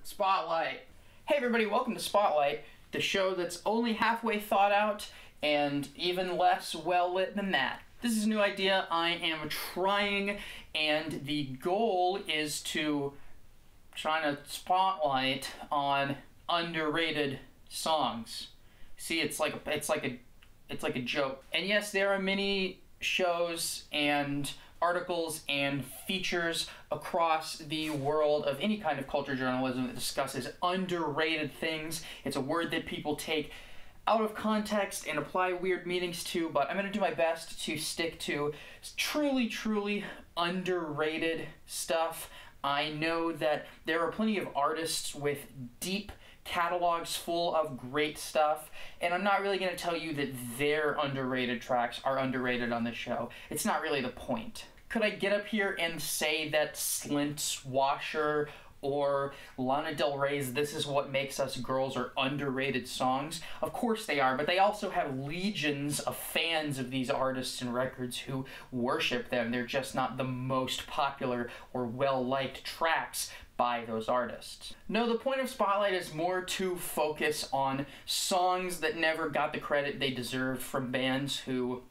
Spotlight. Hey everybody, welcome to Spotlight, the show that's only halfway thought out and even less well lit than that. This is a new idea I am trying, and the goal is to shine a spotlight on underrated songs. See, it's like a joke. And yes, there are many shows and articles and features across the world of any kind of culture journalism that discusses underrated things. It's a word that people take out of context and apply weird meanings to, but I'm going to do my best to stick to truly underrated stuff. I know that there are plenty of artists with deep catalogs full of great stuff, and I'm not really going to tell you that their underrated tracks are underrated on this show. It's not really the point. Could I get up here and say that Slint's Washer or Lana Del Rey's This Is What Makes Us Girls are underrated songs? Of course they are, but they also have legions of fans of these artists and records who worship them. They're just not the most popular or well-liked tracks by those artists. No, the point of Spotlight is more to focus on songs that never got the credit they deserve from bands who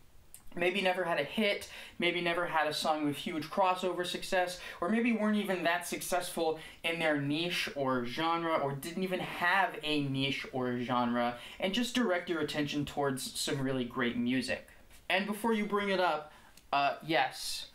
maybe never had a hit, maybe never had a song with huge crossover success, or maybe weren't even that successful in their niche or genre, or didn't even have a niche or genre, and just direct your attention towards some really great music. And before you bring it up, yes,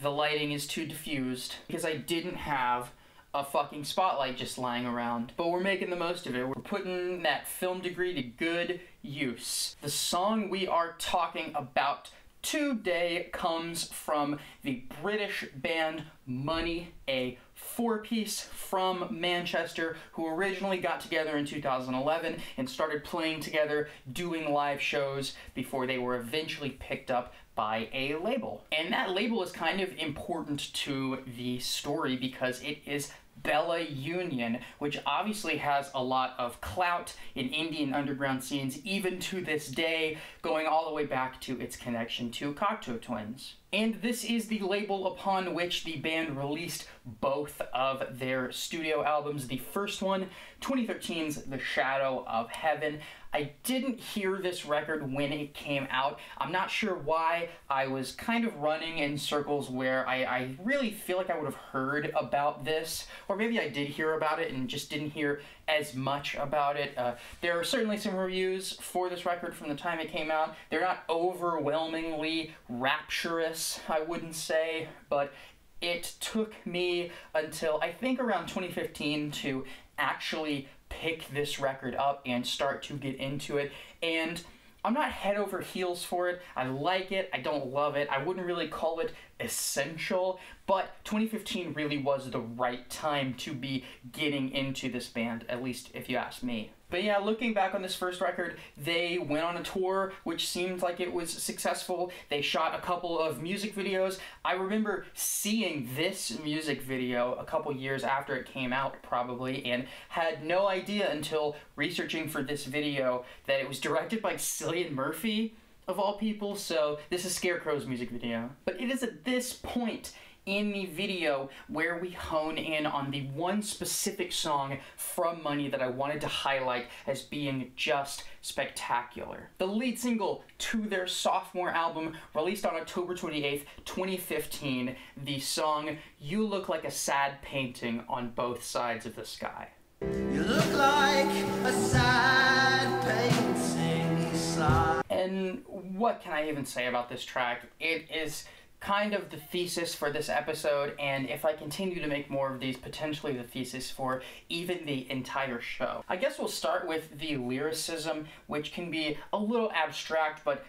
the lighting is too diffused, because I didn't have a fucking spotlight just lying around. But we're making the most of it. We're putting that film degree to good use. The song we are talking about today comes from the British band Money, a four-piece from Manchester who originally got together in 2011 and started playing together, doing live shows before they were eventually picked up by a label. And that label is kind of important to the story because it is Bella Union, which obviously has a lot of clout in Indian underground scenes, even to this day, going all the way back to its connection to Cocteau Twins. And this is the label upon which the band released both of their studio albums. The first one, 2013's The Shadow of Heaven. I didn't hear this record when it came out. I'm not sure why. I was kind of running in circles where I really feel like I would have heard about this, or maybe I did hear about it and just didn't hear as much about it. There are certainly some reviews for this record from the time it came out. They're not overwhelmingly rapturous, I wouldn't say, but it took me until I think around 2015 to actually pick this record up and start to get into it, and I'm not head over heels for it. I like it, I don't love it, I wouldn't really call it essential, but 2015 really was the right time to be getting into this band, at least if you ask me. But yeah, looking back on this first record, they went on a tour, which seemed like it was successful. They shot a couple of music videos. I remember seeing this music video a couple years after it came out, probably, and had no idea until researching for this video that it was directed by Cillian Murphy, of all people, so this is Scarecrow's music video. But it is at this point in the video where we hone in on the one specific song from Money that I wanted to highlight as being just spectacular. The lead single to their sophomore album, released on October 28th, 2015, the song You Look Like a Sad Painting on Both Sides of the Sky. You look like a sad painting inside. And what can I even say about this track? It is kind of the thesis for this episode, and if I continue to make more of these, potentially the thesis for even the entire show. I guess we'll start with the lyricism, which can be a little abstract, but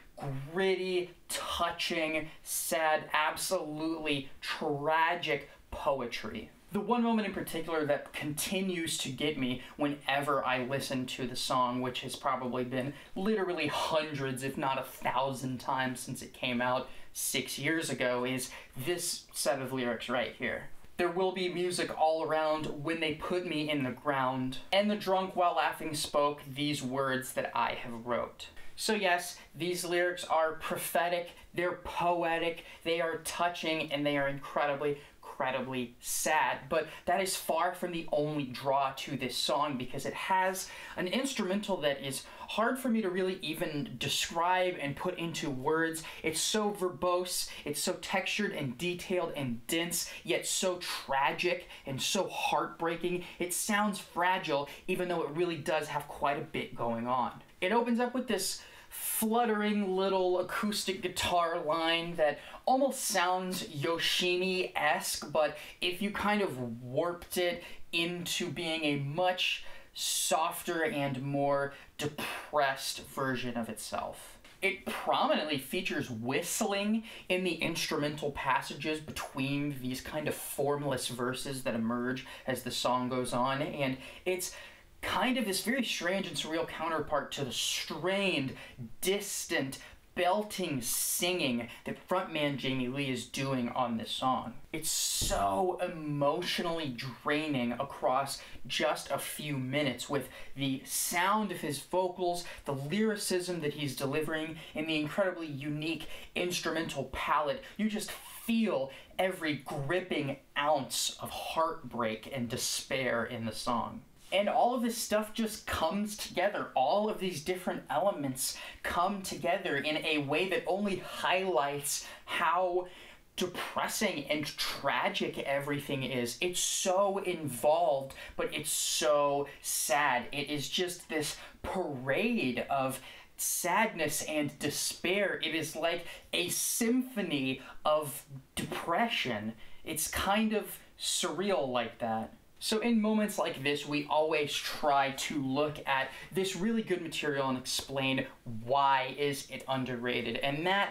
gritty, touching, sad, absolutely tragic poetry. The one moment in particular that continues to get me whenever I listen to the song, which has probably been literally hundreds, if not 1,000 times since it came out 6 years ago, is this set of lyrics right here. There will be music all around when they put me in the ground, and the drunk while laughing spoke these words that I have wrote. So yes, these lyrics are prophetic, they're poetic, they are touching, and they are incredibly incredibly sad. But that is far from the only draw to this song, because it has an instrumental that is hard for me to really even describe and put into words. It's so verbose, it's so textured and detailed and dense, yet so tragic and so heartbreaking. It sounds fragile, even though it really does have quite a bit going on. It opens up with this fluttering little acoustic guitar line that almost sounds Yoshimi-esque, but if you kind of warped it into being a much softer and more depressed version of itself. It prominently features whistling in the instrumental passages between these kind of formless verses that emerge as the song goes on, and it's kind of this very strange and surreal counterpart to the strained, distant, belting singing that frontman Jamie Lee is doing on this song. It's so emotionally draining across just a few minutes, with the sound of his vocals, the lyricism that he's delivering, and the incredibly unique instrumental palette. You just feel every gripping ounce of heartbreak and despair in the song. And all of this stuff just comes together. All of these different elements come together in a way that only highlights how depressing and tragic everything is. It's so involved, but it's so sad. It is just this parade of sadness and despair. It is like a symphony of depression. It's kind of surreal like that. So in moments like this, we always try to look at this really good material and explain why is it underrated. And that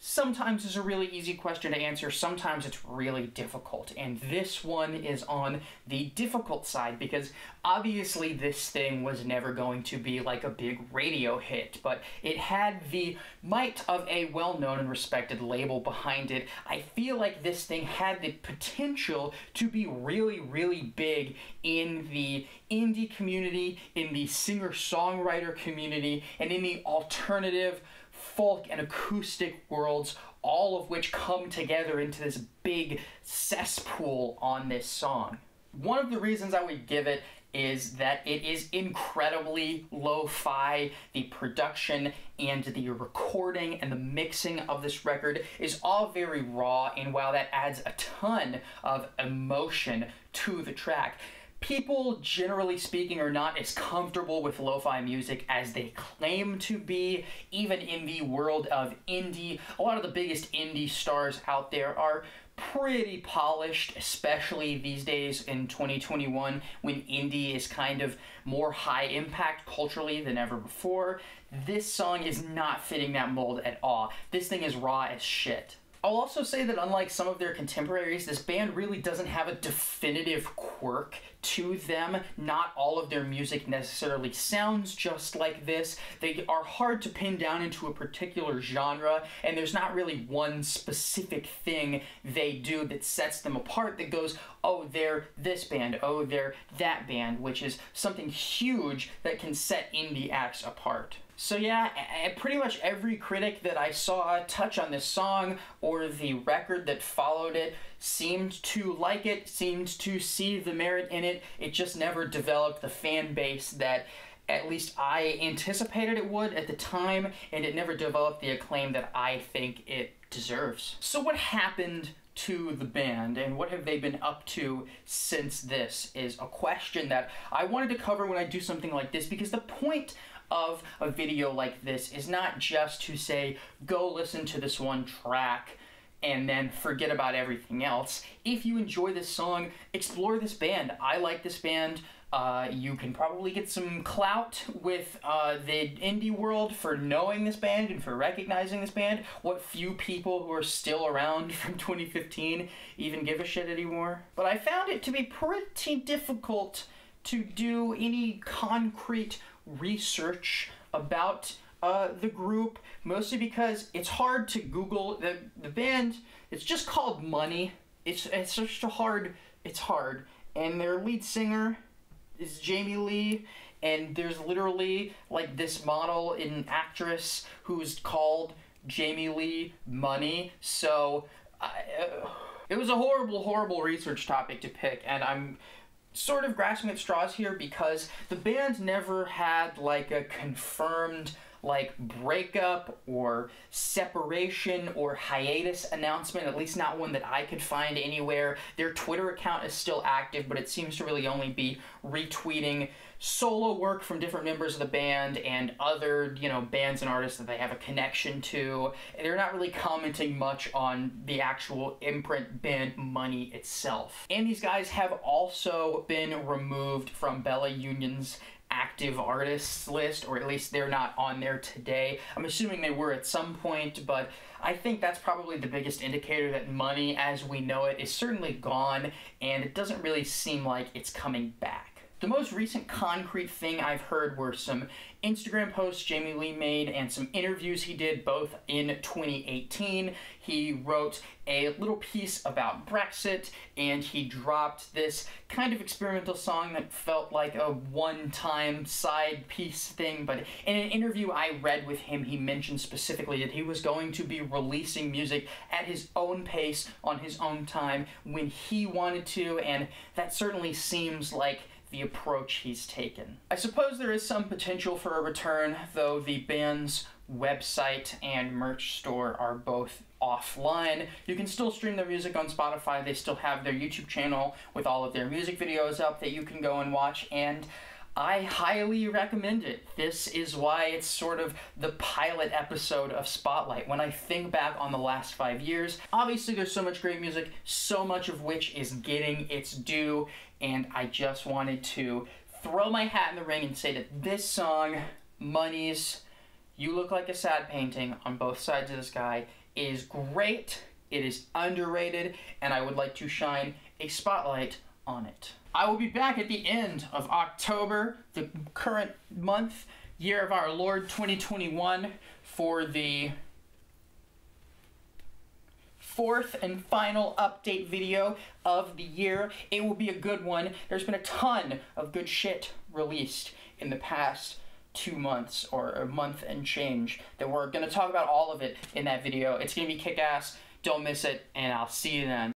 sometimes is a really easy question to answer, sometimes it's really difficult. And this one is on the difficult side, because obviously this thing was never going to be like a big radio hit, but it had the might of a well-known and respected label behind it. I feel like this thing had the potential to be really, really big in the indie community, in the singer-songwriter community, and in the alternative folk and acoustic worlds, all of which come together into this big cesspool on this song. One of the reasons I would give it is that it is incredibly lo-fi. The production and the recording and the mixing of this record is all very raw, and while that adds a ton of emotion to the track, people, generally speaking, are not as comfortable with lo-fi music as they claim to be. Even in the world of indie, a lot of the biggest indie stars out there are pretty polished, especially these days in 2021, when indie is kind of more high impact culturally than ever before. This song is not fitting that mold at all. This thing is raw as shit. I'll also say that unlike some of their contemporaries, this band really doesn't have a definitive quirk to them. Not all of their music necessarily sounds just like this. They are hard to pin down into a particular genre, and there's not really one specific thing they do that sets them apart that goes, oh, they're this band, oh, they're that band, which is something huge that can set indie acts apart. So yeah, pretty much every critic that I saw touch on this song or the record that followed it seemed to like it, seemed to see the merit in it. It just never developed the fan base that at least I anticipated it would at the time, and it never developed the acclaim that I think it deserves. So what happened to the band, and what have they been up to since this, is a question that I wanted to cover when I do something like this, because the point of a video like this is not just to say, go listen to this one track and then forget about everything else. If you enjoy this song, explore this band. I like this band. You can probably get some clout with the indie world for knowing this band and for recognizing this band. What few people who are still around from 2015 even give a shit anymore. But I found it to be pretty difficult to do any concrete research about the group, mostly because it's hard to Google the band. It's just called Money. It's just it's hard. And their lead singer is Jamie Lee, and there's literally like this model and actress who's called Jamie Lee Money. So It was a horrible, horrible research topic to pick, and I'm sort of grasping at straws here because the band never had like a confirmed like breakup or separation or hiatus announcement, at least not one that I could find anywhere. Their Twitter account is still active, but it seems to really only be retweeting solo work from different members of the band and other, bands and artists that they have a connection to. They're not really commenting much on the actual imprint band Money itself. And these guys have also been removed from Bella Union's active artists list, or at least they're not on there today. I'm assuming they were at some point, but I think that's probably the biggest indicator that Money as we know it is certainly gone, and it doesn't really seem like it's coming back. The most recent concrete thing I've heard were some Instagram posts Jamie Lee made and some interviews he did both in 2018. He wrote a little piece about Brexit, and he dropped this kind of experimental song that felt like a one-time side piece thing, but in an interview I read with him, he mentioned specifically that he was going to be releasing music at his own pace on his own time when he wanted to, and that certainly seems like the approach he's taken. I suppose there is some potential for a return, though the band's website and merch store are both offline. You can still stream their music on Spotify. They still have their YouTube channel with all of their music videos up that you can go and watch, and I highly recommend it. This is why it's sort of the pilot episode of Spotlight. When I think back on the last 5 years, obviously there's so much great music, so much of which is getting its due, and I just wanted to throw my hat in the ring and say that this song, Money's You Look Like a Sad Painting on Both Sides of the Sky, is great, it is underrated, and I would like to shine a spotlight on it. I will be back at the end of October, the current month, year of our Lord 2021, for the fourth and final update video of the year. It will be a good one. There's been a ton of good shit released in the past 2 months, or a month and change, that we're going to talk about all of it in that video. It's going to be kick-ass. Don't miss it, and I'll see you then.